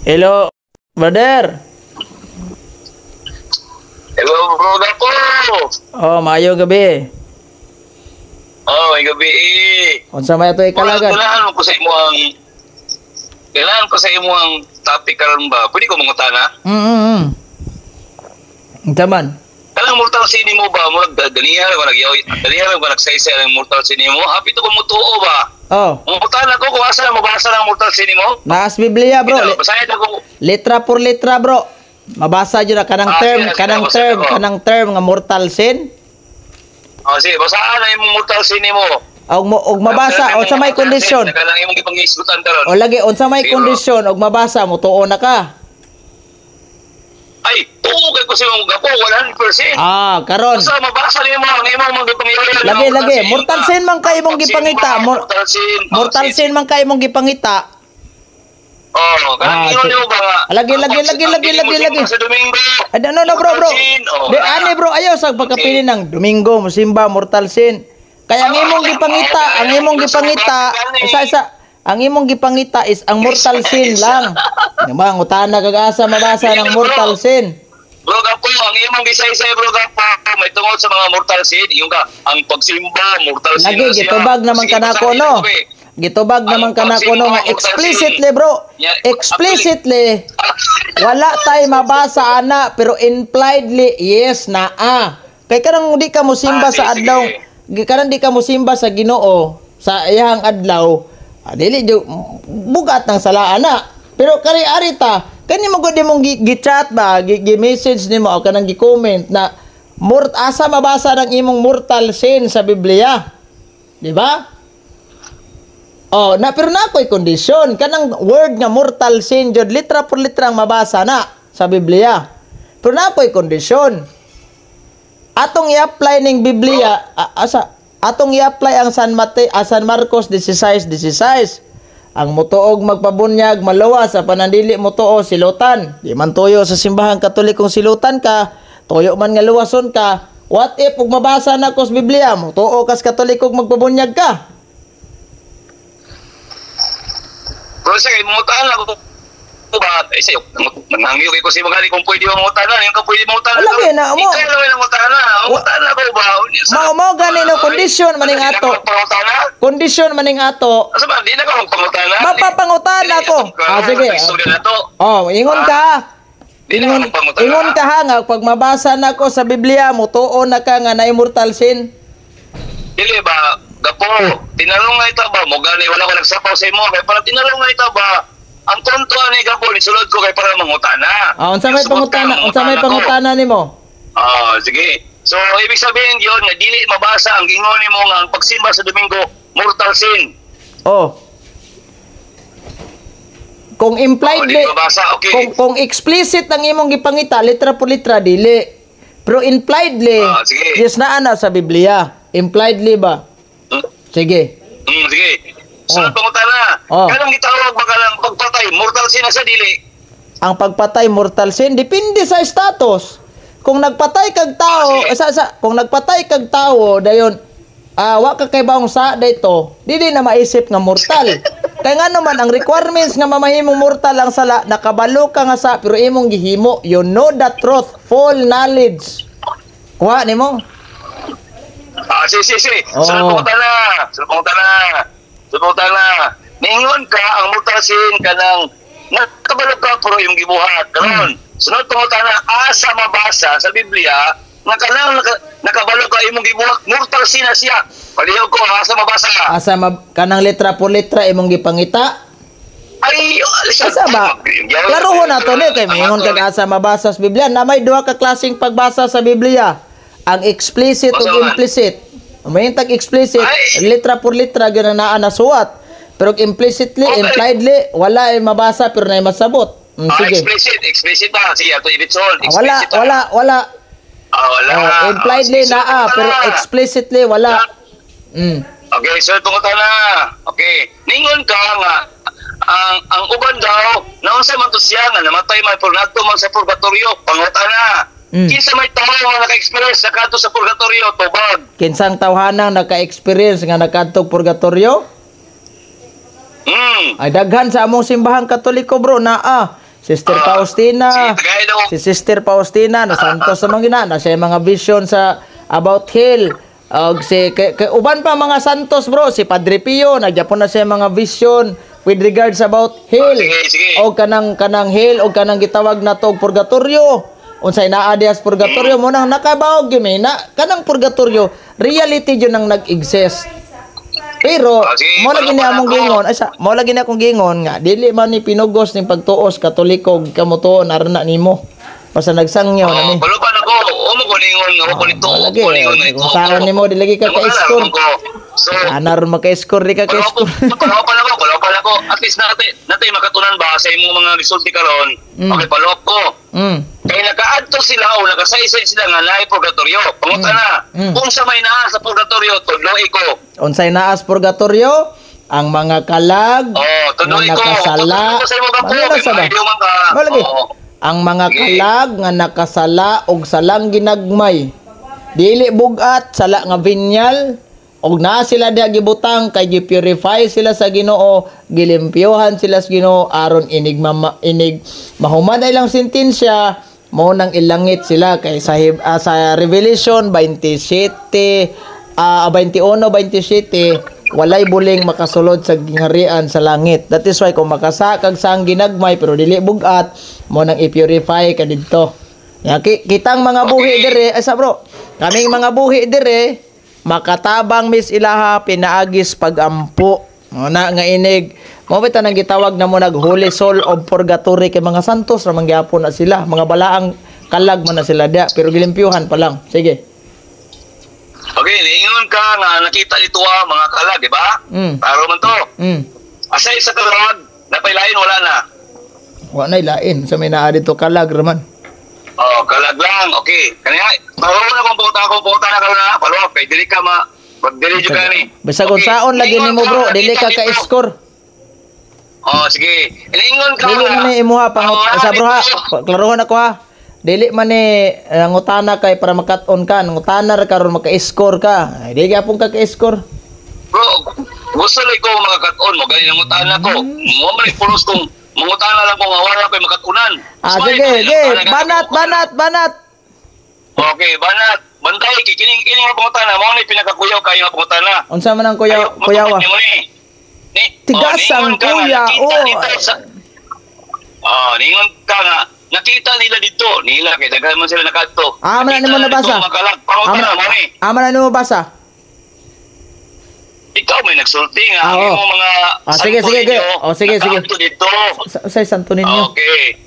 Hello, brother. Hello, bro Gapo. Oh, maayong gabi. Oh, may gabi. Unsa may ato ikalagan? Kailangan ko sa imo ang topic karon ba? Pwede ko mangutana? Unsa man? Kanang mortal sin mo ba? Murag ganihan ko ganihan ko nagsaysay ang mortal sin mo. Happy to ko mutuo ba? Oh. Mangutana ko kung asa na mabasa ng mortal sin mo. Naas Biblia, bro. Basahin ako. Letra por letra, bro. Mabasa jud na kanang term nga mortal sin. Oh, sige, basahan na imong mortal sin mo. Og mabasa unsa may kondisyon. Kanang imong gipangisgutan karon. O lagi unsa may kondisyon og mabasa mo tuo na ka. Ay, tuo kay ko sa imong Gapo 100%. Ah, karon. Basta mabasa nimo ang imong gipangilan. Lagi mortal sin man kay imong gipangita. Mortal sin man kay imong gipangita. Oh, kanang ingon mo ba? Lagi. Sa Domingo. No, bro. Di ani bro, ayaw sa pagkapili ng Domingo, Musimba, mortal sin. Kaya ang imong gipangita, ang imong gipangita is ang mortal sin lang. Diba, ang utana kag-asa mabasa ng mortal sin. Bro Gapo, ang imong gisaysay bro Gapo, may tungod sa mga mortal sin, yung ka, ang pagsimba, mortal sin. Lagi, gitubag naman kanako, no? Gitubag naman kanako, no? Nga explicitly, bro. Explicitly, wala tay mabasa ana, pero impliedly, yes na Kaya kanang di ka musimba sa adlaw, kanang di ka musimba sa Ginoo, sa iyang adlaw, dili bugat ng sala ana. Pero kari arita, kani mo gud imong gi-chat ba, gi-message nimo o kanang gi-comment na asa mabasa ng imong mortal sin sa Biblia. Di ba? Oh, pero na ko'y kondisyon. Kanang word nga mortal sin, jud litra por litra ang mabasa na sa Biblia. Pero na ko'y kondisyon. Atong i-apply ning Biblia, atong i-apply ang San Marcos 16:16. Ang mutuog magpabunyag, malawas, sa panandili mutuo, silutan. Di man tuyo sa simbahan katolikong silutan ka, tuyo man nga luwason ka. What if, ug mabasa na ko sa Biblia, mutuo kas katolikong magpabunyag ka? Pero sige, mumutaan ako ba? Eh, sa'yo, manangyo ko si mga kung pwede mo mumutaan na, yung ka pwede mumutaan na. Lagi na, mo. Ikaw na mumutaan na. Mumutaan na ko ba? Mau gani no, kondisyon maning ato. Kondisyon maning ato. Asa ba, di na ka magpangutan na? Mapapangutan ako. Sige. Oh, ingon ka. Ingon ka ha nga, pag mabasa na ko sa Biblia, mutuo na ka nga na immortal sin. Dili ba? Gapo, tinarong nga ito ba? Mugani, wala ko nagsapaw sa imo. Kaya para tinarong nga ito ba? Ang kontuan ni Gapo, nisulod ko kay para mangutana. Unsa may pangutana nimo? Sige. So, ibig sabihin yun, nga dili mabasa ang gingon nimo nga ang pagsimba sa Domingo, mortal sin. Oh. Kung impliedly, okay. kung explicit ang imong gipangita, litra por litra, dili. Pero impliedly, yes na ana sa Biblia. Impliedly ba? Sige. Sige. Sunod pangutana. Kanang gitawag ba kanang pagpatay, mortal sin na sa dili? Ang pagpatay mortal sin depende sa status. Kung nagpatay kag tao, kung nagpatay kag tao dayon wa ka kay baong sa dayto, dili na maisip nga mortal. Kaya nga naman ang requirements nga mamahimong mortal ang sala, nakabalo ka nga sa pero imong gihimo, you know the truth, full knowledge. Kuha nimo. Sige. Sunod pangutana. Ningon ka ang mortal sin kanang nakabalo ka pero yung gibuhat. Karon, sunod pangutana, asa mabasa sa Biblia nga kanang nakabalo ka imong gibuhat, mortal sin na siya. Palihog ko, asa mabasa? Kanang letra por letra imong gipangita? Ay, asa ba? Klarohon na to ni kay mingon kag asa mabasa sa Biblia. Na may duha ka klaseng pagbasa sa Biblia. Ang explicit ug implicit. May tag explicit, letra por letra gananaan na suwat. Pero implicitly, impliedly, wala ay mabasa pero na masabot. Sige. Explicit ba? Sige, ato ibitson. Wala. Impliedly pero explicitly wala. Okay, so tungkol na. Okay. Ningon ka nga ang uban daw naunsa man to siya nga namatay man pero nadto man sa purgatorio, pangutana. Kinsa may tao nga naka-experience na kadto sa purgatorio, tubag? Kinsang tawhanang naka-experience nga nakadto purgatorio? Ay daghan sa among simbahang Katoliko, bro, na Sister Ah, Faustina, si Tagay daw. si Sister Faustina na santos sa mga na siya mga vision sa about hill. Og si kay uban pa mga santos bro, si Padre Pio nagyapon na siya mga vision with regards about hill. Sige. Og kanang hill og kanang gitawag na tog purgatorio. Unsay naa dias purgatorio mo nang nakabaog gyud na kanang purgatorio reality jud nang nag-exist. Pero Sige, mo lagi ni palapan among ako. gingon, asa mo lagi ni akong gingon nga dili man ni pinugos ning pagtuos katoliko kamutuon arna nimo. Basta nagsangyaw na ni. Balupan ako. Umo ko ningon nga ako nito. Lagi kung saan nimo dili ka ka-score. So, Ana ron maka-score di ka ka-score. Palapan ako. At least natay makatunan ba sa imong mga resulti karon. Okay, palop ko. Kaya naka-adto sila o nakasaysay sila nga naay purgatorio. Panguta na. Kung sa may naa sa purgatorio, tudloy ko. Unsay naas purgatorio? Ang mga kalag Tudloy nga ko. nakasala. Tudloy ko sa imong gapo. Ano sa ba? Malagi. Ang mga Sige. kalag nga nakasala og salang ginagmay. Dili bugat sala nga vinyal og naa sila diha gibutang kay gi-purify sila sa Ginoo, gilimpyohan sila sa Ginoo aron inig mahuman ay lang sentensya mo nang ilangit sila kay sa Revelation 27 21-27 walay buling makasulod sa gingharian sa langit. That is why kung makasakag sang ginagmay pero dili bugat mo nang i-purify ka didto. Kitang mga buhi dire, asa bro, kaming mga buhi dire makatabang mis ilaha pinaagis pagampo. Mo na nga inig mo bita nang gitawag na mo nag holy soul of purgatory kay mga santos ra mangyapon na sila, mga balaang kalag man na sila dia pero gilimpyuhan pa lang. Sige. Okay, niingon ka nga nakita dito mga kalag, di ba? Taro man to. Asay sa kalag, napailain wala na. Wa na ilain sa may naa dito kalag raman. Kalag lang. Okay. Kanya, taro na kung pumunta na karon na. Palawag kay dili ka dili jud ka ni. Basta kung saon lagi nimo bro, dili ka ka-score. Sige. Niingon ka. Dili man ni imuha sa bro ha. Klarohan ako ha. Dili man ni nangutana kay para makat-on ka, nangutana ra karon maka-score ka. Ay di gyapon ka ka-score. Bro, gusto lang ko mga kat-on mo. Ganyan ang utana ko. Mo man ipulos kong mangutana lang ko nga wala ko'y makatunan. Sige. Banat. Okay, banat. Bantay, kikining nga pangutana. Mo ni pinakakuyaw kayo nga pangutana. Unsa man ang kuyawa? Tigasang kuya. Ningon ka nga. Nakita nila dito. Nila, kaya daghan man sila nakadto. Aman na mo nabasa. Pangutana mo ni. Aman na mo basa. Ikaw may nagsulti nga. Ang imong mga sige. Sige. nakaadto dito. Sa santo ninyo. Okay.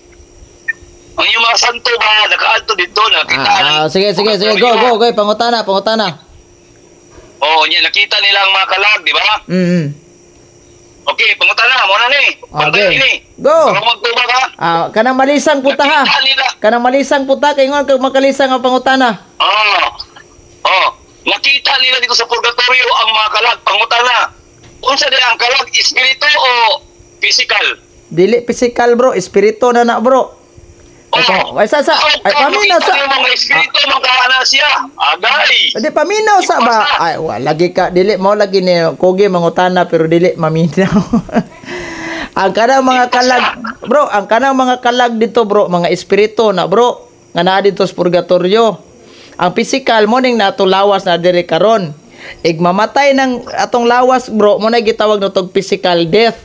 Ang yung mga santo ba, nakaadto dito, nakita. Sige. Go. Pangutana. Nakita nila ang mga kalag, di ba? Okay, pangutana, muna ni. Okay. Ni. Go. Kung magtuba ka. Kanang malisang puta ha. Nakita nila. Kanang malisang puta kay ngon kag makalisang ang pangutana. Nakita nila dito sa purgatorio ang mga kalag, pangutana. Unsa di ang kalag, espiritu o physical? Dili physical bro, espiritu na bro. Ay paminaw sa. Ang espiritu magkaana siya. Agay. Di paminaw sa ba? Ay lagi ka dili mo lagi ni kogi mangutana pero dili maminaw. Ang kanang mga kalag, bro, dito bro, mga espiritu na bro, nga naa dito sa purgatorio. Ang physical mo ning nato lawas na diri karon. Igmamatay ng atong lawas bro, mo na gitawag na tog physical death.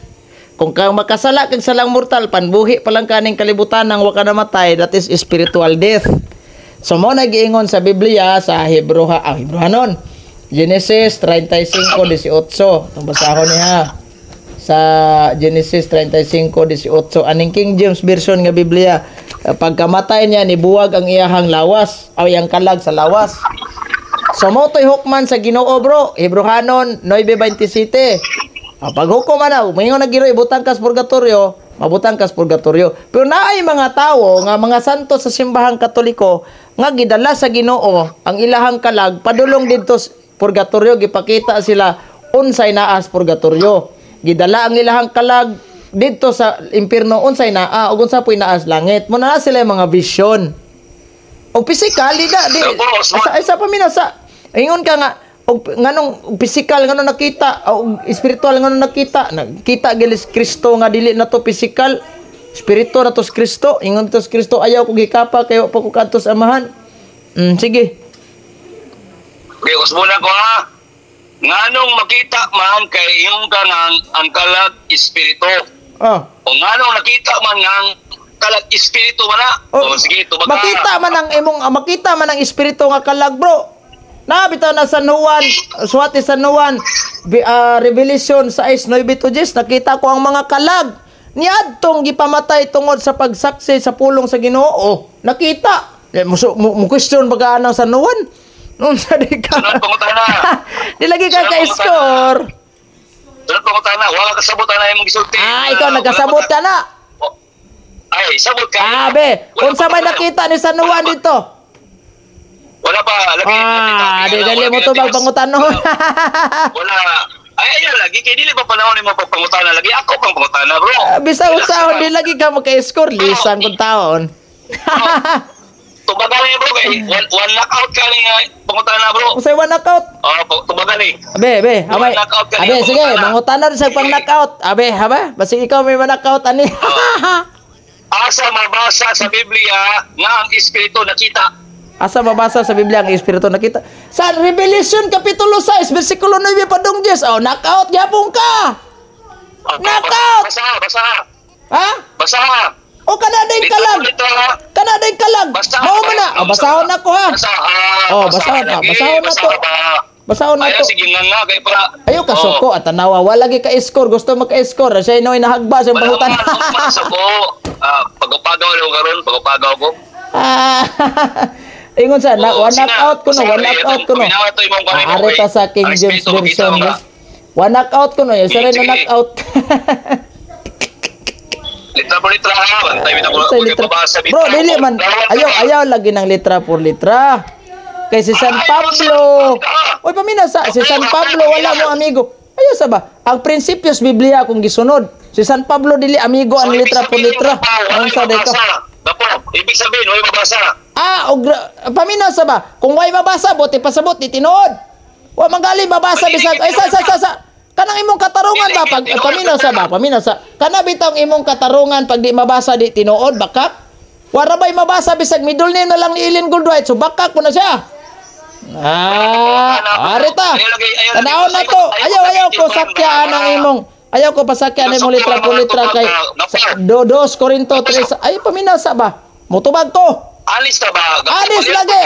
Kung kang makasala kag salang mortal, panbuhi pa lang kaning kalibutan nang wa ka namatay, that is spiritual death. So mo na giingon sa Biblia sa Hebrehanon. Genesis 35:18. Itong basahon niya. Sa Genesis 35:18 aning King James version nga Biblia, pagkamatay niya nibuwag ang iyahang lawas o iyang kalag sa lawas. So mo to'y hukman sa Ginoo bro, Hebrehanon 9:27. Pag hukom na, mayon nagiro ibutang kas purgatorio, mabutang kas purgatorio. Pero naay mga tao nga mga santo sa simbahang Katoliko nga gidala sa Ginoo ang ilahang kalag padulong didto sa purgatorio, gipakita sila unsay naas purgatorio. Gidala ang ilahang kalag dito sa impierno unsay naa ug unsa puy naas langit. Mo na sila mga vision. Og physical di sa paminasa. Ingon ka nga og nganong physical nganong nakita og spiritual nganong nakita gili Kristo nga dili na to physical. Espiritu na tos Kristo, ingon tos Kristo ayaw ko gikapa kayo pa ko kadtos amahan. Sige. Okay, usbunan ko ha. Nganong makita man kay yung ka ang kalag espiritu. O nganong nakita man nga ang kalag espiritu man na. Sige, tubaga. Makita man ang espiritu nga kalag, bro. Bitaw na San Juan, suwati San Juan, Revelation 6:9-10, nakita ko ang mga kalag niadtong gipamatay tungod sa pagsaksi sa pulong sa Ginoo. Nakita. Mo question baga nang San Juan. Noon sa di ka. Sunod pangutana. Di lagi ka ka-score. Sunod pangutana, wala kasabot na imong gisulti. Ikaw nagkasabot ka na. Ay, sabot ka. Abe, unsa may nakita ni San Juan dito? Wala pa, lagi. Di dali mo to magpangutanon. Wala. Ay, ayun lagi. Kaya dili pa panahon ni mo pagpangutana. Lagi ako pang pangutana, bro. Bisa-usahon, di lagi ka magka-score. Lisan kong taon. Tubagan niya, bro. One knockout ka ni pangutana, bro. Usay one knockout? Tubagan ni. Abe. Sige, mangutana rin sa pang-knockout. Abe. Basta ikaw may knockout, ani. Asa mabasa sa Biblia nga ang Espiritu nakita. Asa mabasa sa Biblia ang Espiritu nakita? Sa Revelation Kapitulo 6, versikulo 9 padung 10. Knockout gyapon ka. Knockout. Basa. Ha? Basa. Kanading kalag. Kanading kalag. Mao man na. Basahon nako ha. Basahon na. Basahon na to. Sige nga kay para. Ayo ka suko at tanawa wala gi ka score, gusto maka-score siya inoy nahagba sa pangutan. Pagupagaw lang karon, pagupagaw ko. Ingon sa one knockout ko no. Ari ta sa King James version. One knockout ko no, sa rin na knockout. Litra por litra ha. Tayo bitaw ko mabasa bitaw. Bro, dili man. Ayaw lagi ng litra por litra. Kay si San Pablo. Oy paminaw sa si San Pablo wala mo amigo. Ayaw sa ba? Ang prinsipyos Biblia kung gisunod. Si San Pablo dili amigo ang litra por litra. Ang sa deka. Dapo, ibig sabihin, way mabasa. Paminaw sa ba? Kung way mabasa, buti pasabot, di tinuod. Wa manggali mabasa bisag. Ay sa. Kanang imong katarungan ba pag paminaw sa. Kana bitong imong katarungan pag di mabasa di tinuod bakak. Wara bay mabasa bisag middle name na lang ni Ellen Goldwhite, so bakak mo na siya. Arita. Tanaw na to. Ayaw ko sakyaan ang imong. Ayaw ko pasakyan ang imong litra po litra kay 2 Corinto 3. Ay paminaw sa ba? Mutubag ko. Alis na ba? Alis lagi.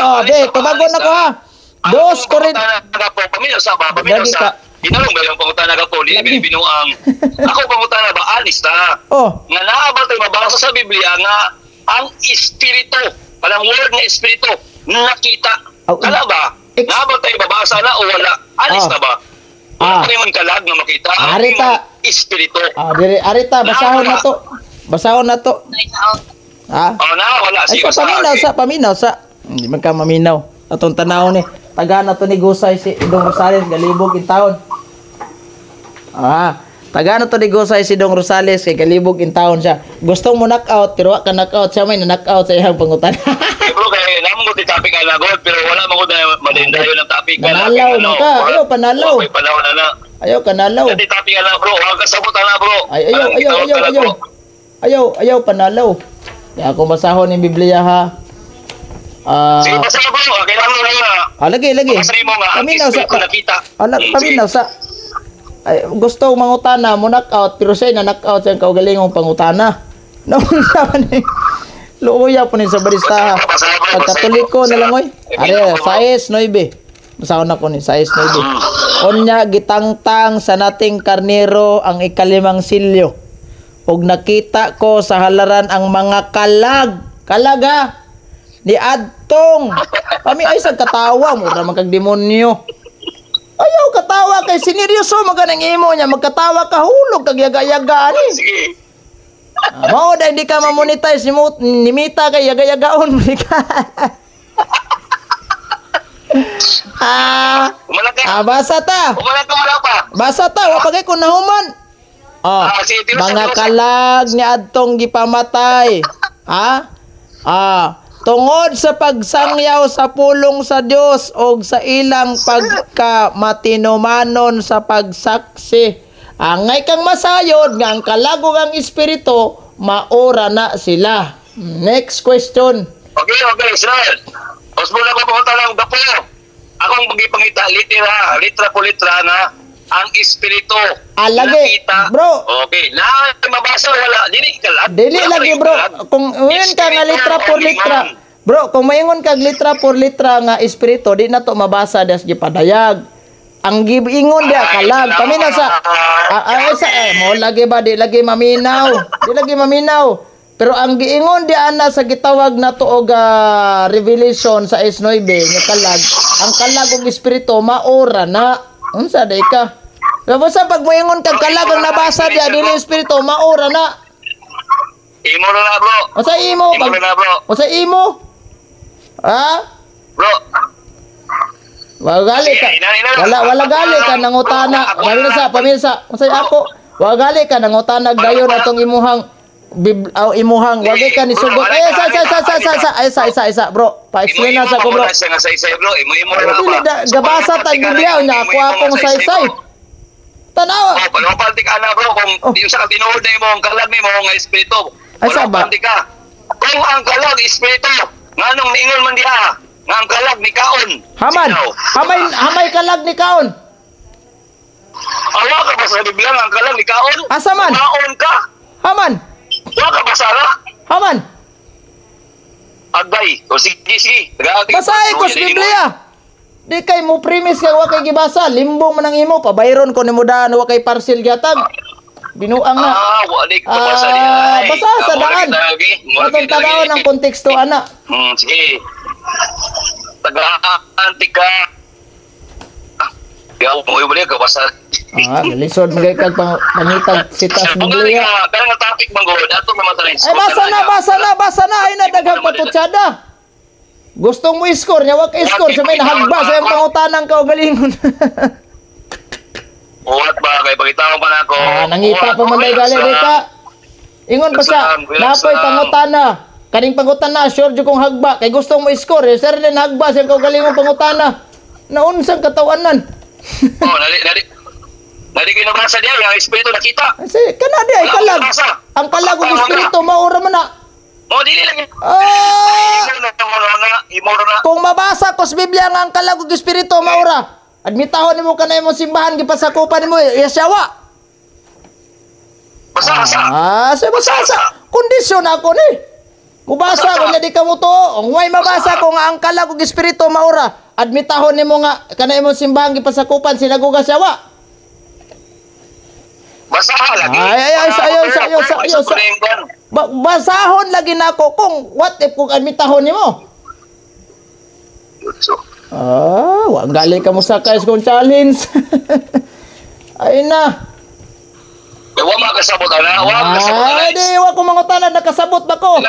Tubagon na ko ha. 2 Corinto. Paminaw sa ba? Paminaw sa. Inalong ba yung pangutana ka po? Dili binuang. Ako pangutana ba? Alis na. Nga naabal tayo mabasa sa Biblia nga ang Espiritu, palang word nga Espiritu, nakita. Kala ba? Naabal tayo mabasa na o wala? Alis na ba? Wala pa yung kalag na makita. Arita. Espiritu. Arita, basahon na to. Basahon na to. Wala. Paminaw sa. Hindi man ka maminaw. Atong tanaw ni. Taga na to ni Gusay si Idong Rosales, galibog in taon. Taga na to ni Gusay si Idong Rosales, kay galibog in taon siya. Gustong mo knockout, pero wala ka knockout siya, may na-knockout sa iyang pangutan. Bro, kaya naman ko di topic na God, pero wala mo ko na malindayo ng topic. Panalaw mo ka. Ayaw, panalaw. May panahon na. Ayaw, kanalaw. Di topic na bro, huwag ka sabutan na bro. Ayaw, panalaw. Kaya kung basahon yung Biblia ha. Sige, basa na bro. Kailangan mo na. Lagi. Pasari mo nga, ang Espiritu nakita. Paminaw sa. Ay, gusto mangutana mo knockout, pero siya na knockout sa kaugalingong pangutana. Noon sa ni. Luuya po ni sa barista. Pagkatoliko na lang oy. Are, 6-9. Basahon na ko ni 6-9. Onya gitangtang sa nating karnero ang ikalimang silyo. Og nakita ko sa halaran ang mga kalaga ni adtong ay sa katawa mo ra man kag demonyo. Ayaw katawa kay sineryoso maganang imo nya magkatawa ka hulog kag yaga-yaga ani. Sige. Mao dai di ka ma-monetize ni Mita kay yaga-yagaon mo ka. Basa ta. Basa ta wa pagay ko nahuman. Mga kalag ni adtong gipamatay. Tungod sa pagsangyaw sa pulong sa Dios o sa ilang pagkamatinumanon sa pagsaksi. Angay kang masayod nga ang kalagog ang espiritu maura na sila. Next question. Okay, sir. Tapos muna ko pumunta ng gapo. Akong pangita, litra po litra na ang espiritu. Lagi, nakita. bro. Okay, na mabasa wala. Dili lagi, bro. Kung uyin ka nga litra por litra. Bro, kung maingon kag litra por litra nga espiritu, di na to mabasa das gipadayag. Ang giingon dia kalag. Pamina sa mo lagi ba di lagi maminaw. Di lagi maminaw. Pero ang giingon di ana sa gitawag na tuog revelation sa S9 nga kalag. Ang kalag og espiritu maura na. Unsa day ka? Tapos sa pag moingon kag kalag ang nabasa dia dili espiritu maura na. Imo na bro. Unsa imo? Imo na bro. Unsa imo? Ha? Bro. Wala ka. Wala gali ka nangutana. Paminsa. Unsay ako? Wala gali ka nangutana dayon atong imuhang wagi ka ni sugot. Isa bro. Pa-explain na sa ko bro. Imo gabasa tag Biblia nya ako akong saysay. Tanawa. Palopalti ka na bro kung di sa tinuod na imong kalag nimo nga espiritu. Palopalti ka. Kung ang kalag espiritu, nganong niingon man diha? Nga ang kalag ni kaon. Hamay kalag ni kaon. Awa ka ba sa Biblia nga ang kalag ni kaon? Asa man? Kaon ka. Haman. Wa ka ba sara? Haman. Agbay. O sige. Basahin ko sa Biblia. Di kay mo premise kay wa kay gibasa, limbong man ang imo, pabayron ko nimo daan wa kay parcel gyatag. Binuang na. Wa di ko basa diha. Basa sa daan. Atong tanaw ang konteksto ana. Sige. Taga-antika. Yaw mo ibalik ka basa. Lisod magay kag pangitag sita sa Biblia. Kaya nga topic manggod ato naman tanan. Ay basa na ay na daghang patutsada. Gustong mo score nya wa kay score sa may nahagba sa iyang pangutanang ka galingon. Uwat ba kay pagitaw pa nako. Nangita pa man day gali dita. Ingon pa siya, napoy pangutana. Kaning pangutana sure jud kong hagba kay gustong mo score, sir din hagba sa iyang galingon pangutana. Naunsang katawanan. Nadi kinabasa diya yung espiritu nakita. Kasi kana di ay kalag. Ang kalag og espiritu maura man na. Dili lang. Kung mabasa ko sa Biblia nga ang kalag og espiritu maura, admitahon nimo kanay imong simbahan gipasakupan nimo yasyawa. Basa. Kondisyon ako ni. Mubasa ko nya di ka mo tuo. Ung way mabasa ko nga ang kalag og espiritu maura, admitahon nimo nga kanay imong simbahan gipasakupan sinaguga yawa. Basahan lagi. Ayaw. Basahon lagi na ako kung what if kung admitahon nimo. Wag gali ka mo sa guys kung challenge. Ay na. Wa makasabot ana. Di wa ko mangutana nakasabot ba ko.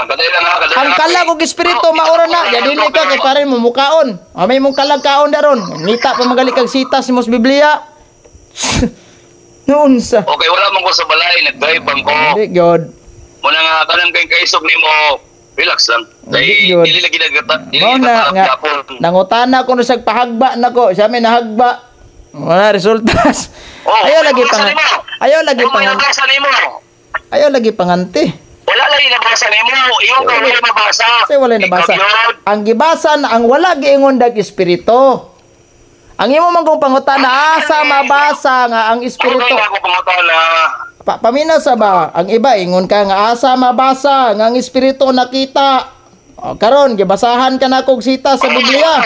Ang kalag og espiritu maura na. Ya dili ka kay pare mo mukaon. May mong kalag kaon daron. Ngita pa magali kag sitas sa Biblia. Noon sa. Okay, wala man ko sa balay, nag-drive bang ko. Hindi, God. Muna nga, kanang kayong kaisog ni mo, relax lang. Dili lagi nagata. Nangutana ko na sa pahagba na ko. Siya may nahagba. Wala resultas. Ayaw lagi panganti. Wala lagi nabasa ni mo. Iyong ka wala nabasa. Kasi wala nabasa. Ang gibasa na ang wala giingon dag espiritu. Ang imo man kong pangutana asa mabasa nga ang espiritu. Paminaw sa ba? Ang iba ingon ka nga asa mabasa nga ang espiritu nakita. Karon gibasahan ka na kog sita sa Biblia.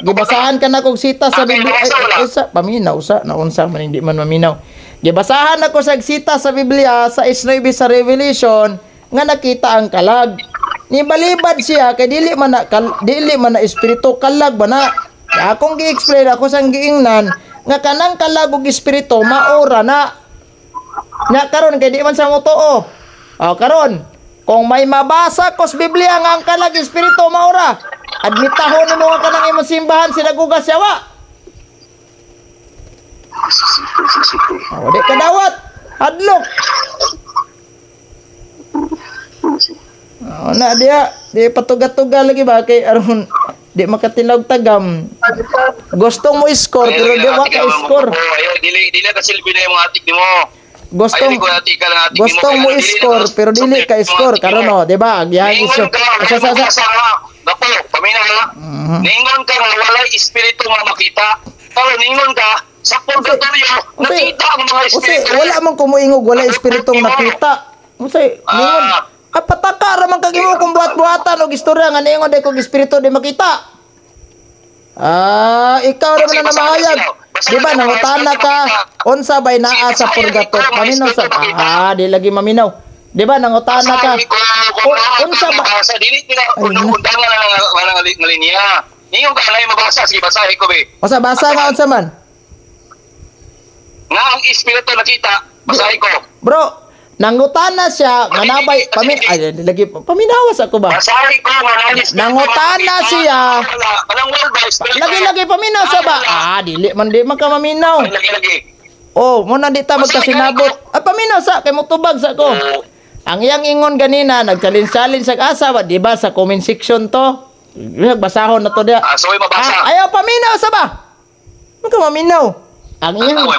Gibasahan ka na kog sita sa Biblia. Isa paminaw sa naunsa man hindi man maminaw. Gibasahan ako sa sita sa Biblia sa S9 sa Revelation nga nakita ang kalag. Nibalibad siya kay dili man na espiritu kalag ba na. Akong gi-explain ako sang giingnan nga kanang kalag og espiritu maura na. Nya karon kay di man sa motoo. Karon kung may mabasa ko sa Biblia nga ang kalag espiritu maura, admitahon nimo nga kanang imong simbahan sinagugas yawa. Di ka dawat. Hadlok. Na dia, di patuga-tuga lagi ba kay aron di makatilaw tagam. Gusto mo score pero di wa ka score. Dili ka silbi na yung atik nimo. gustong gustong mo score pero dili ka score karon no, di ba? Agyahan Ningon ka, Gapo, paminaw. Ningon ka nga walay espiritu nga makita. Pero ningon ka, sa purgatorio, nakita ang mga espiritu. Wala man kumuingog, wala espiritong nakita. Usay, ningon. Pataka ra man kag imo kung buhat-buhatan og istorya nga ningon day kog espiritu di makita. Ikaw ra man na mahayag. Di ba nangutana ka unsa bay naa sa purgatorio? Paminaw sa di lagi maminaw. Di ba nangutana ka? Unsa ba? Sa dili nila undangan na linya. Ningon ka na mabasa sige basahin ko be. Unsa basa nga unsa man? Nga ang espiritu nakita, basahin ko. Bro, nangutana siya nga nabay lagi paminawas ako ba? Basahin ko nga nangutana siya. Lagi paminaw sa ba? Dili man ka maminaw. Lagi. Oh, mo na di ta magkasinabot. Paminaw sa kay mo tubag sa ko. Ang iyang ingon ganina nag-challenge sa asawa, di ba sa comment section to? Basahon na to dia. So mabasa. Ayaw paminaw sa ba? Mo ka maminaw. Ang iyang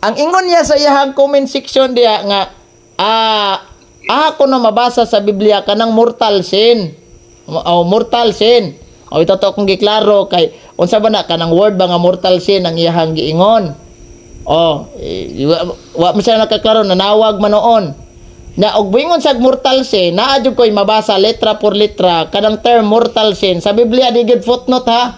ang ingon niya sa iyang comment section dia nga ako na mabasa sa Biblia kanang mortal sin. Mortal sin. Ito to kung giklaro kay unsa ba na kanang word ba nga mortal sin ang iyang giingon. Wa man siya nakakaroon nanawag man noon. Na og buingon sa mortal sin, naa jud koy mabasa letra por letra kanang term mortal sin sa Biblia di gid footnote ha.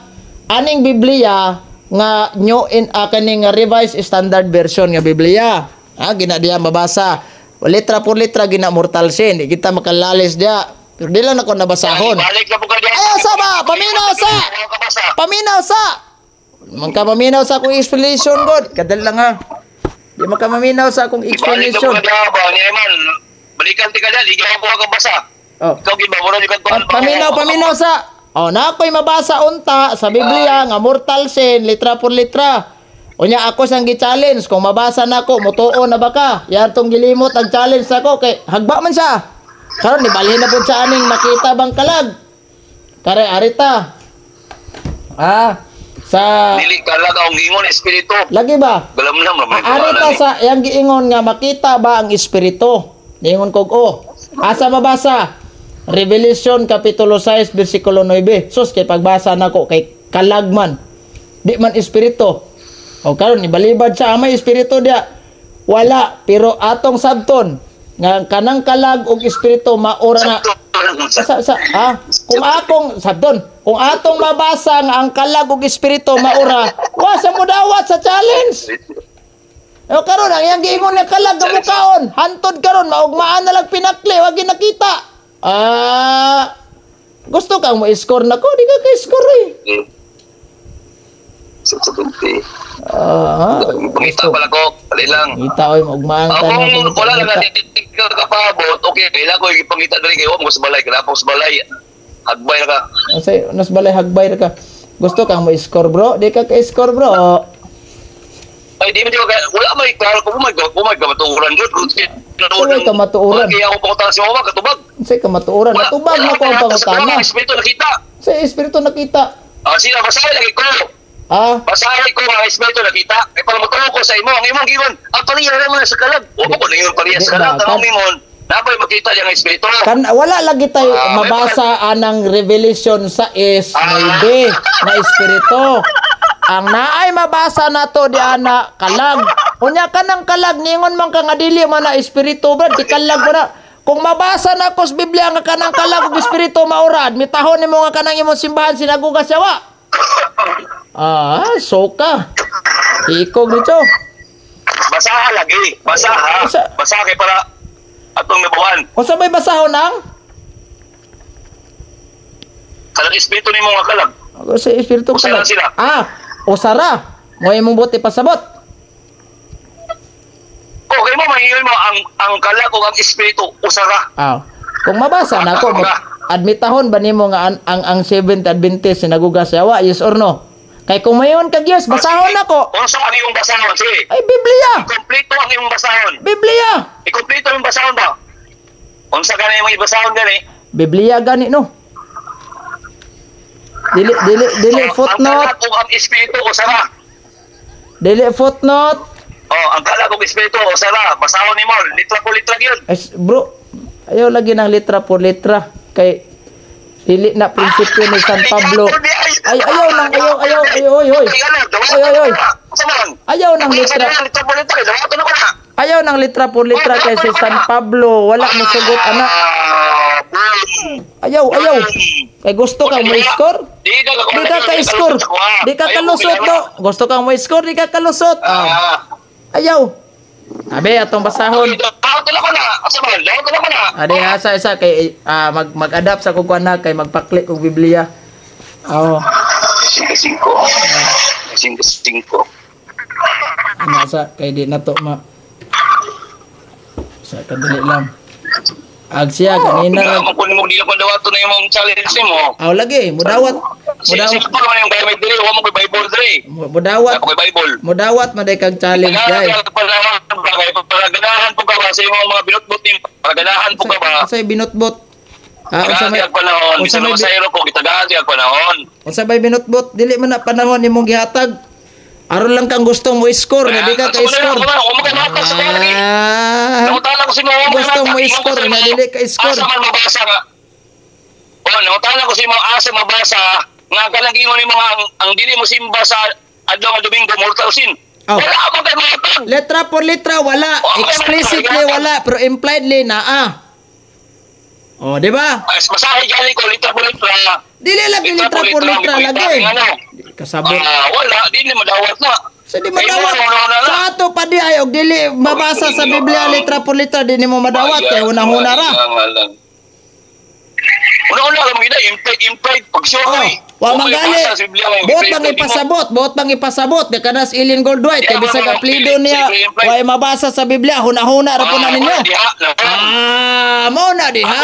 Aning Biblia nga new in kaning revised standard version nga Biblia. Gina diya mabasa. Letra por letra gina mortal sin. Di kita makalalis dia. Pero di lang ako nabasahon. Ayaw sa ba? Paminaw sa! Magkamaminaw sa akong explanation, God. Kadal lang ha. Di magkamaminaw sa akong explanation. Balikan ti ka dali, ikaw po ka basa. Ikaw gibabura di ka paminaw sa. Na ako'y mabasa unta sa Biblia nga mortal sin, letra por letra. Unya ako sang gi-challenge kung mabasa nako, mutuo na ba ka? Yan tong gilimot ang challenge nako kay hagba man siya. Karon ni balhin na pud sa aning makita bang kalag. Kare arita. Sa dili kalag ang giingon espiritu. Lagi ba? Galam na arita sa yang giingon nga makita ba ang espiritu? Ningon kog asa mabasa? Revelation kapitulo 6 bersikulo 9. Sus kay pagbasa nako kay kalagman. Di man espiritu. Karon ni balibad sa may espiritu dia. Wala pero atong sabton nga kanang kalag og espiritu maura na kung atong sabton kung atong mabasa nga ang kalag og espiritu maura wa sa mudawat sa challenge. Karon ang iyang giingon na kalag nga mukaon hantod karon maugmaan na lang pinakli wa ginakita. Gusto kang mo score nako di ka ka-score Pangita pala ko, dali lang. Kita oy maugmaan ka na. Wala lang natitik ka kapabot. Okay, kailan ko ipangita dali kayo mo sa balay, kada sa balay. Hagbay na ka. Say, nas balay hagbay ka. Gusto kang mo score bro? Di ka ka-score bro. Ay, di mo wala may klaro ko may kamatuuran gud. Say kamatuuran. Kaya ako pangutana si mama katubag. Say kamatuuran. Natubag na ko ang pangutana. Espiritu nakita. Say espiritu nakita. Sila basahin lagi ko. Basahin ko mga espiritu nakita. Ay para magtanong ko sa imo. Ang imong giwan, ang pariya naman sa kalag. O ko na yung pariya sa kalag. Tanong imon, napay makita yung espiritu. Wala lagi tayo mabasa anang Revelation sa maybe na espiritu. Ang naay mabasa nato di ana kalag. Unya kanang kalag ningon man ka nga dili man na espiritu brad di kalag mo na. Kung mabasa na ko sa Biblia nga kanang kalag ug espiritu maurad, mitahon nimo nga kanang imong simbahan sinagugas yawa. Soka. Ikog dito. Basaha lagi. Basaha kay para atong nabuhan. Unsa may basahon nang? Kalang espiritu nimo nga kalag. Sa espiritu kalag. Sila. Usara. Mo imong buti pasabot. Okay mo mahiyon mo ang kalag ug ang espiritu usara. Kung mabasa na ko admitahon ba nimo nga ang Seventh Adventist sinagugas yawa, yes or no? Kay kung mayon kag yes, basahon nako. Unsa ang imong basahon sige? Ay Biblia. Kompleto ang imong basahon. Biblia. Ikompleto ang basahon ba? Unsa gani imong ibasahon gani? Biblia gani no. Dili footnote. Ang kalag ug ang espiritu usara. Dili footnote. Oh, ang kala kong espiritu, o sala, basahon ni mo, litra po litra yun. Bro, ayaw lagi ng litra por litra. Kay, dili na prinsipyo ni San Pablo. Ayaw nang, ayaw. Ayaw ng litra. Ayaw ng litra por litra kay si San Pablo. Wala mo sugot, anak. Ayaw. Kay gusto kang mo score? Di ka ka-score. Di ka kalusot, no? Gusto kang mo score, di ka kalusot. Ayaw. Abi, atong basahon. Adi, isa kay mag-adapt sa kukuan na kay magpaklik kong Biblia. Oo. 5. Ano sa kay di na to sa kadali lang. Siya kanina ra. Kung mo dili ko dawato na imong challenge mo. Lagi, mudawat. Mudawat pa man yung gamit diri, wa mo koy Bible diri. Mudawat. Ako Bible. Mudawat man kag challenge guys. Paganahan po ka ba sa imong mga binutbot ni paganahan po ka ba? Unsay binutbot? Unsa may panahon, bisan mo sa ero ko gitagaan siya panahon. Unsa may binutbot? Dili man na panahon imong gihatag. Aron lang kang gusto mo i-score, na di ka ka-score. Gusto mo i-score, na dili ka i-score. Asa man mabasa nga. Nautala ko si mo asa mabasa nga kanang ingon ni mga ang dili mo simba sa adlaw nga Domingo mortal sin. Wala mo kay matag. Letra por letra wala, explicitly wala, pero impliedly naa. Di ba? Masahe gali ko letra por letra. Dili lagi letra por letra lagi. Kasabot. Wala, dili madawat na. Sa di madawat. Sa ato pa di ay og dili mabasa sa Biblia letra por letra di mo madawat kay una-una ra. Una-una lang gid implied pag sure kay. Wa magali. Buot bang ipasabot kay kanas Ellen Goldwhite kay bisag apelyido niya wa mabasa sa Biblia huna-huna ra po na ninyo. Mao na diha.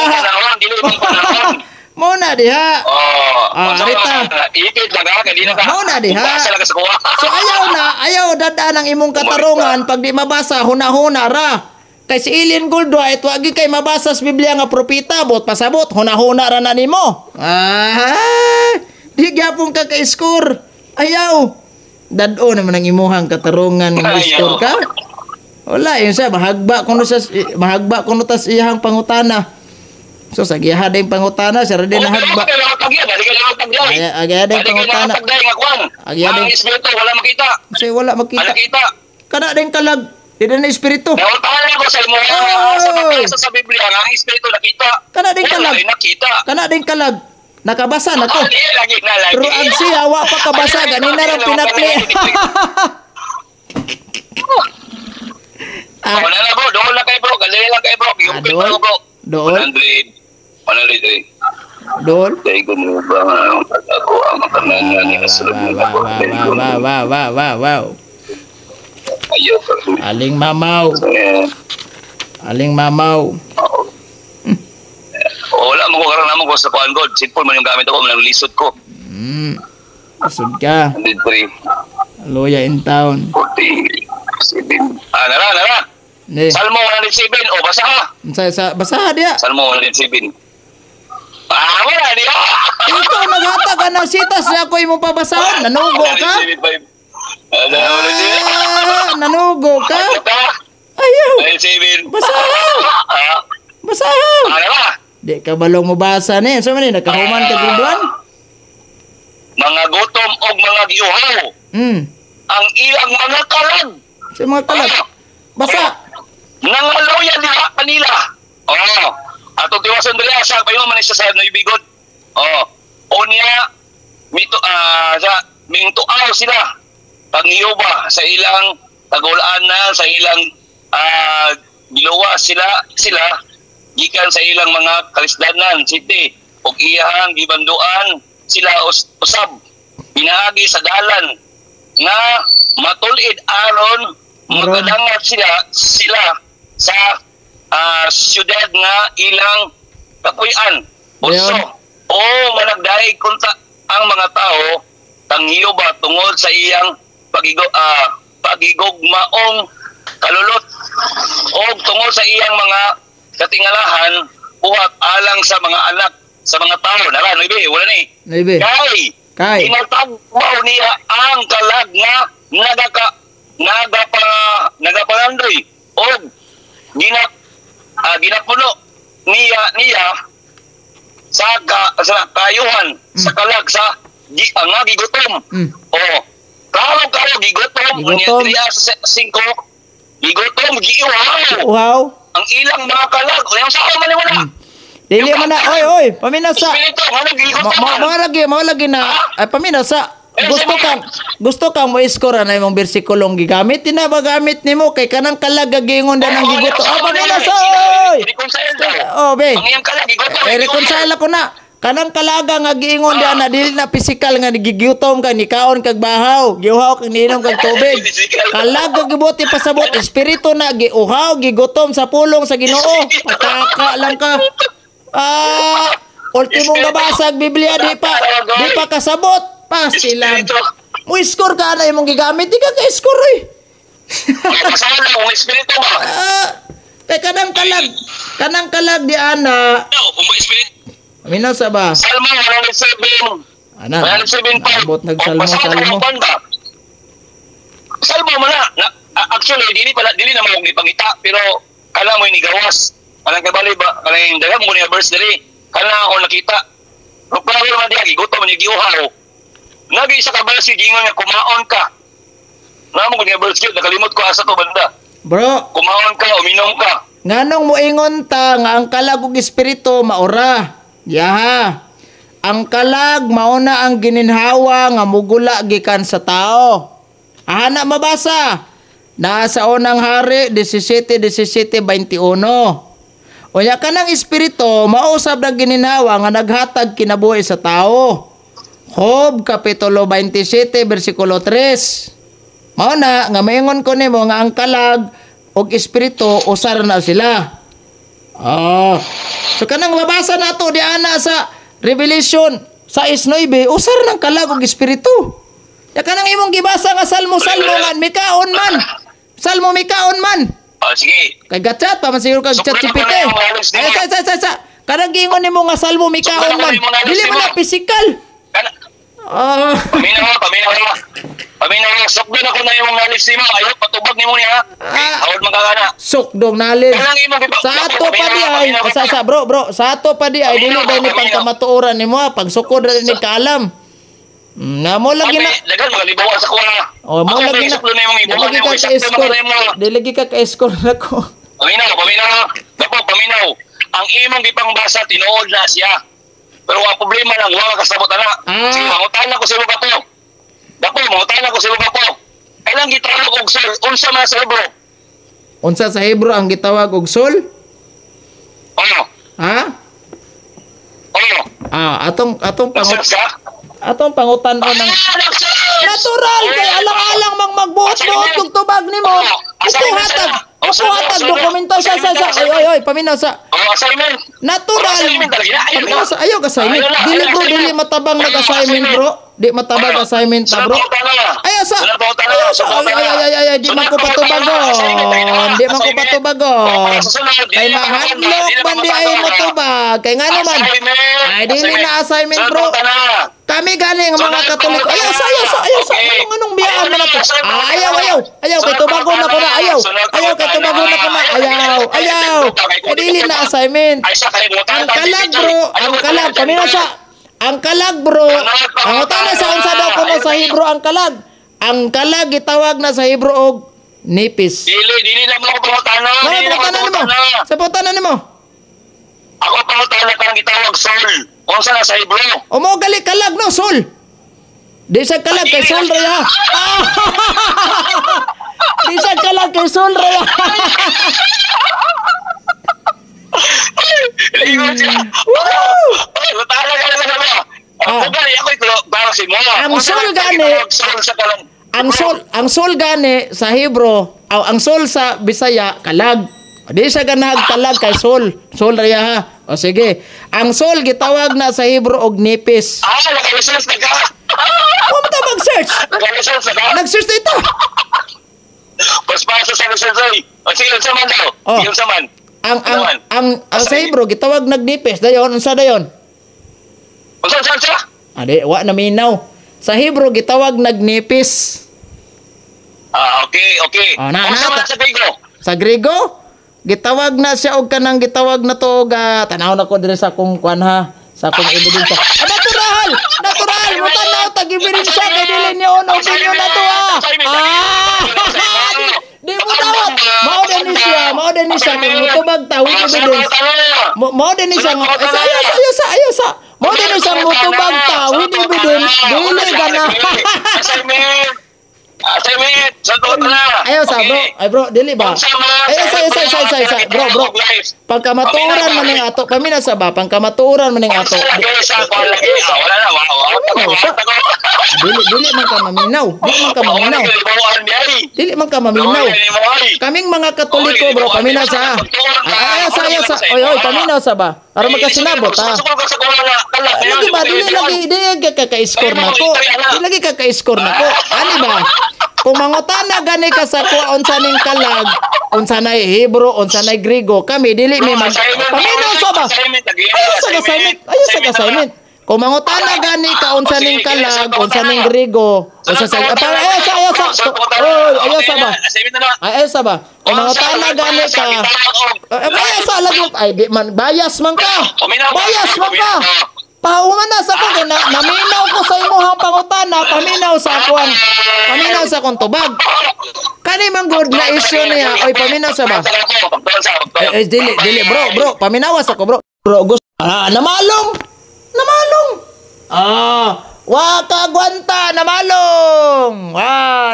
Muna diha. Arita. Muna diha. So ayaw dadaan ang imong katarungan pag di mabasa huna-huna ra. Kay si Ellen Goldwhite wagi kay mabasa sa Biblia nga propeta bot pasabot huna-huna ra na nimo. Di gyapon ka ka-score. Ayaw. Dad-o naman ang imuhang katarungan nga score ka. Wala yun siya mahagba kuno tas iyang pangutana. So sa giha din pangutana siya rin nahagba. Agya din pangutana. Agya din espiritu wala makita. Kasi wala makita. Kana din kalag. Di na espiritu. Nautahan ko sa imo sa Biblia nga ang espiritu nakita. Kana din kalag. Kana din kalag. Nakabasa na to. Pero ang siya wa pa kabasa ganina ra pinapli. Wala na bro, doon lang kay bro, galera lang kay bro. Doon? 100. Doon? Dahil ko mo ba ako ang makanan ni kasulog na ako. Wow. Aling mamaw. Wala mo ko karon namo ko sa kuan god. Simple man yung gamit ako, man lisod ko. Lisod ka. 103. Loya in town. 47. Nara. Salmo 107. Basa ha. Basa dia. Salmo 107. Wala dia. Ikaw naghatag ka ng sitas na ako imong pabasahon. Nanugo ka? Nanugo ka? Ayaw. 107. Basahan. Di ka balong mo basa ni. So man nakahuman ka gudwan? Mga gutom og mga giuhaw. Ang ilang mga kalag. Sa mga kalag. Basa. Nangaloya diha kanila. Atong tiwason diri sa payo man siya sa Noybigod. Unya sa mingtuaw sila. Pangyuba sa ilang tagulanan, sa ilang giluwa sila gikan sa ilang mga kalisdanan city ug iyang gibanduan sila usab pinaagi sa dalan nga matulid aron magadangat sila sa syudad nga ilang kapuy-an. Also, managdaig kunta ang mga tao tanghiyo ba tungod sa iyang pagigugmaong kalulot o tungod sa iyang mga katingalahan buhat alang sa mga anak sa mga tao. Nara, Noibe, wala ni. Noibe. Kay. Tinatagbaw niya ang kalag nga nagapalandoy o ginapuno niya sa kayuhan sa kalag sa nga gigutom. O kaho gigutom unya diriya sa 5 gigutom giiwaw. Wow. Ang ilang mga kalag unya sa man wala. Dili man na, oy, paminasa. Mo lagi na, ay paminasa. Gusto kang mo iskora na imong bersikulong gigamit, tina ba gamit nimo kay kanang kalag gagingon da nang giguto. Paminasa, oy. Oh, be. Ang iyang kalag gigutom. Reconcile ko na. Kanang kalaga nga giingon da na dili na physical nga gigigutom ka ni kaon kag bahaw, giuhaw kag niinom kag tubig. Kalaga gibuti pasabot espiritu na giuhaw, gigutom sa pulong sa Ginoo. Pataka lang ka. Ultimong nabasag Biblia di pa kasabot pa silang. Mo score ka na imong gigamit di ka ka-score eh. Kasama mo espiritu ba? Kay kanang kalag di ana. Minasa ba? Salmo 107. Ana. 107 Abot nagsalmo. Salmo man na. Actually dili na mo gipangita pero kala mo ni gawas. Kanang kabali ba? Kanang daghang mo niya verse diri. Kana ako nakita. Ruparo man diha gigutom ni giuhaw. Nagi isa ka verse gingon nga kumaon ka. Namo niya verse gyud nakalimot ko asa to banda. Bro, kumaon ka, uminom ka. Nganong moingon ta nga ang kalag ug espiritu maura. Yaha. Ang kalag mauna ang gininhawa nga mugula gikan sa tao. Ana mabasa. Nasa unang hari 17:21. Unya kanang espiritu mausab na gininhawa nga naghatag kinabuhi sa tao. Job kapitulo 27 bersikulo 3. Mao na nga maingon ko nimo nga ang kalag ug espiritu usar na sila. So kanang mabasa nato di ana sa Revelation 6:9 usar ng kalag ug espiritu. Ya kanang imong gibasa nga salmo-salmo man mikaon man. Salmo mikaon man. Sige. Kay gatchat pa man siguro kag chat GPT. Ay sa. Kanang giingon nimo nga salmo mikaon man. Dili man na physical. Paminaw sukdo na ko na yung knowledge nimo. Ayo patubag nimo niya. Hawod magkakana. Sukdong knowledge. Sa ato pa di ay bro, sa ato pa di ay dili daw ni pangkamatuoran nimo pag sukod ra ni kaalam. Na mo lagi na dagan mga libawan sa kuha. Mo lagi na. Dili ka ka-score na ko. Paminaw. Paminaw. Ang imong gipangbasa tinuod na siya. Pero ang problema lang wala kasabot ana. Sige, mangutan ko sa lugar ko. Dako, mangutan ko sa lugar ko. Kailang gitawag og sol, unsa man sa Hebro? Unsa sa Hebro ang gitawag og sol? Ano? Ha? Ano? Atong pangutan-on ng natural kay alang-alang magbuot-buot kung tubag nimo. Ito hatag dokumento sa ay paminaw sa assignment. Natural. Paminaw sa ayaw assignment. Dili matabang nag-assignment bro. Di matabang assignment ta bro. Ayaw sa ay di man ko patubagon. Kay mahadlok man di ay mo tubag. Kay ngano man. Ay dili na assignment bro. Kami galing mga Katoliko. Ayaw sa. Anong biyaan man nato? Ayaw kay tubagon na ko na. Ayaw kay tubagon na ko na. Ayaw. Kay dili na assignment. Ang kalag bro. Kami na sa. Ang kalag bro. Ang utana sa unsa daw kuno sa Hebro ang kalag. Ang kalag gitawag na sa Hebro og nipis. Dili na mo pangutana. Sa pangutana nimo. Ako pangutana kang gitawag sol. Unsa na sa Hebro? O mo gali kalag no sol. Di sa kalag kay sol ra. Di sa kalag kay sol ra. Ang sol gani sa Hebro, ang sol sa Bisaya kalag. Di siya ganag kalag kay sol. Sol ra ha. O sige. Ang sol gitawag na sa Hebro og nipis. Nag-research na ka. Mo ta mag-search. Nag-search ito. Paspasa sa research. O sige, unsa man daw? Unsa man? Ang sa Hebro gitawag nagnipis dayon unsa dayon? Unsa? Ade wa na minaw. Sa Hebro gitawag nagnipis. Okay, okay. Oh, na- Kumusta na- man sa Bigo? Sa Grigo, gitawag na siya og kanang gitawag na to ga tanaw na ko dire sa kung kwan ha, sa kung ebidensya. Natural, natural mo tanaw tag ebidensya kay dili ni ono opinion na to ha. Di mo tawat. Mao din ni siya kung mutubag ta with evidence. Mao din ni siya nga ayo sa. Mao din ni siya mutubag ta with evidence. Dili gana. Assignment, santo na. Ayaw sa bro. Ay bro, dili ba? Ayaw sa. Bro. Pagkamaturan man ning ato, paminaw sa ba? Pagkamaturan man ning ato. Wala na, Dili man ka maminaw. Kaming mga Katoliko bro, paminaw sa. Ayaw sa. Oy, paminaw sa ba? Para magkasinabot ha. Lagi ba? Dili ka-score na ko. Dili ka-score na ko. Ani ba? Kung mangutana gani ka sa kuha unsa ning kalag, unsa nay Hebro, unsa nay Grigo, kami dili mi mag paminaw sa ba? Ayaw sa assignment. Kung mangutana gani ka unsa ning kalag, unsa ning Grigo, unsa sa ayaw sa ba? Kung mangutana gani ka ayaw sa lagi ay di man bias man ka. Pahuman na sa ko naminaw ko sa imong pangutana, paminaw sa akong tubag. Kani man good na issue niya, oy paminaw sa ba? Dili bro, paminawas ako bro. Bro, gusto namalong. Wa ka gwanta namalong.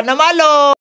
Namalong.